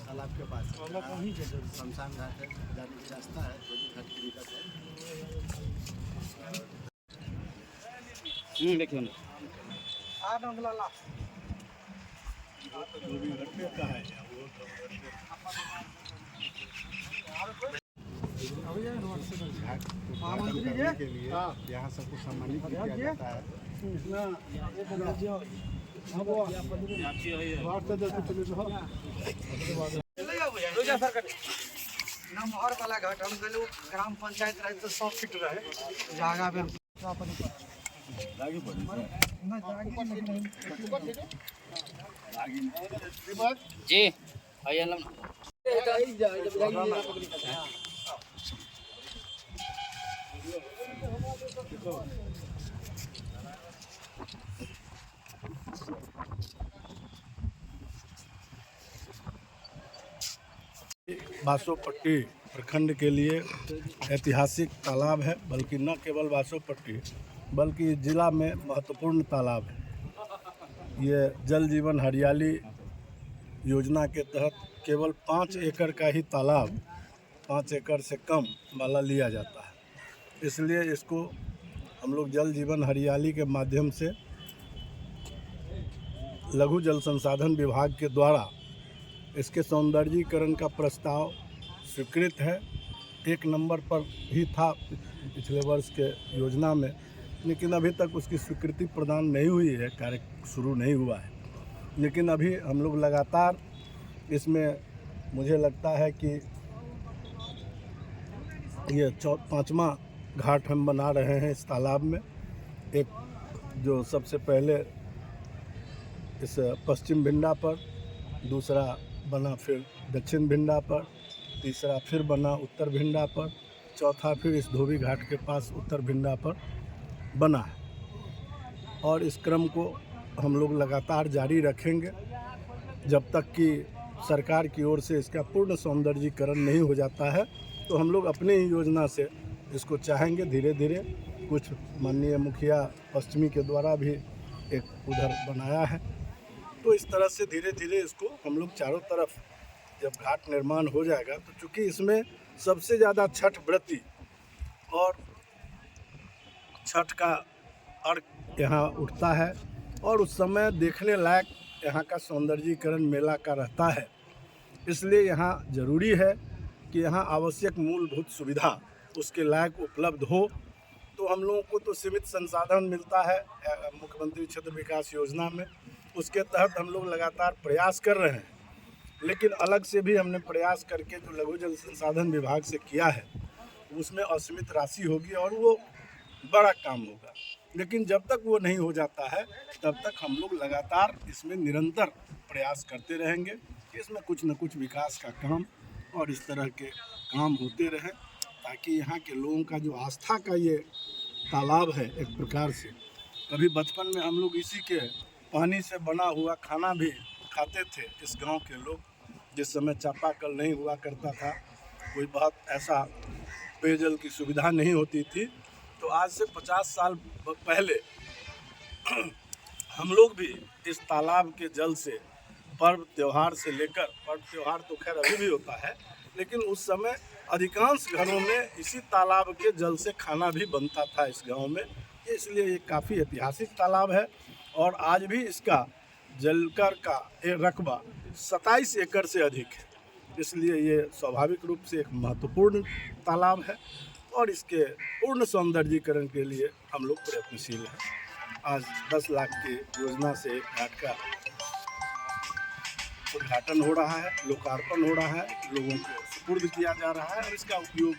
तालाब के पास शमशान घाट है, जाने की रास्ता है, धोबी घाट की निकट है। देखिए धोबी घाट में का है घाट करने के लिए यहाँ सबको सम्मानित किया जाता है। नमहर वाला घाट हम गए ग्राम पंचायत रहे तो 100 फीट रहे जगह पे जी आइए बासोपट्टी प्रखंड के लिए ऐतिहासिक तालाब है, बल्कि न केवल बासोपट्टी बल्कि जिला में महत्वपूर्ण तालाब है। ये जल जीवन हरियाली योजना के तहत केवल 5 एकड़ का ही तालाब 5 एकड़ से कम वाला लिया जाता है। इसलिए इसको हम लोग जल जीवन हरियाली के माध्यम से लघु जल संसाधन विभाग के द्वारा इसके सौंदर्यीकरण का प्रस्ताव स्वीकृत है। 1 नंबर पर ही था पिछले वर्ष के योजना में, लेकिन अभी तक उसकी स्वीकृति प्रदान नहीं हुई है, कार्य शुरू नहीं हुआ है। लेकिन अभी हम लोग लगातार इसमें, मुझे लगता है कि ये 5वां घाट हम बना रहे हैं इस तालाब में। एक जो सबसे पहले इस पश्चिम भिंडा पर, दूसरा बना फिर दक्षिण भिंडा पर, तीसरा फिर बना उत्तर भिंडा पर, चौथा फिर इस धोबी घाट के पास उत्तर भिंडा पर बना है। और इस क्रम को हम लोग लगातार जारी रखेंगे जब तक कि सरकार की ओर से इसका पूर्ण सौंदर्यीकरण नहीं हो जाता है। तो हम लोग अपने ही योजना से इसको चाहेंगे धीरे धीरे। कुछ माननीय मुखिया पश्चिमी के द्वारा भी एक उधर बनाया है, तो इस तरह से धीरे धीरे इसको हम लोग चारों तरफ जब घाट निर्माण हो जाएगा, तो चूँकि इसमें सबसे ज़्यादा छठ व्रती और छठ का अर्घ यहाँ उठता है और उस समय देखने लायक यहाँ का सौंदर्यीकरण मेला का रहता है। इसलिए यहाँ ज़रूरी है कि यहाँ आवश्यक मूलभूत सुविधा उसके लायक उपलब्ध हो। तो हम लोगों को तो सीमित संसाधन मिलता है मुख्यमंत्री क्षेत्र विकास योजना में, उसके तहत हम लोग लगातार प्रयास कर रहे हैं। लेकिन अलग से भी हमने प्रयास करके जो लघु जल संसाधन विभाग से किया है, उसमें असीमित राशि होगी और वो बड़ा काम होगा। लेकिन जब तक वो नहीं हो जाता है, तब तक हम लोग लगातार इसमें निरंतर प्रयास करते रहेंगे कि इसमें कुछ न कुछ विकास का काम और इस तरह के काम होते रहें, ताकि यहाँ के लोगों का जो आस्था का ये तालाब है, एक प्रकार से कभी बचपन में हम लोग इसी के पानी से बना हुआ खाना भी खाते थे इस गांव के लोग। जिस समय चापाकल नहीं हुआ करता था, कोई बहुत ऐसा पेयजल की सुविधा नहीं होती थी, तो आज से 50 साल पहले हम लोग भी इस तालाब के जल से पर्व त्यौहार से लेकर, पर्व त्यौहार तो खैर अभी भी होता है, लेकिन उस समय अधिकांश घरों में इसी तालाब के जल से खाना भी बनता था इस गांव में। इसलिए ये काफ़ी ऐतिहासिक तालाब है और आज भी इसका जलकर का रकबा 27 एकड़ से अधिक है। इसलिए ये स्वाभाविक रूप से एक महत्वपूर्ण तालाब है और इसके पूर्ण सौंदर्यीकरण के लिए हम लोग प्रयत्नशील हैं। आज 10 लाख की योजना से घाट का उद्घाटन हो रहा है, लोकार्पण हो रहा है, लोगों को सुपुर्द किया जा रहा है और इसका उपयोग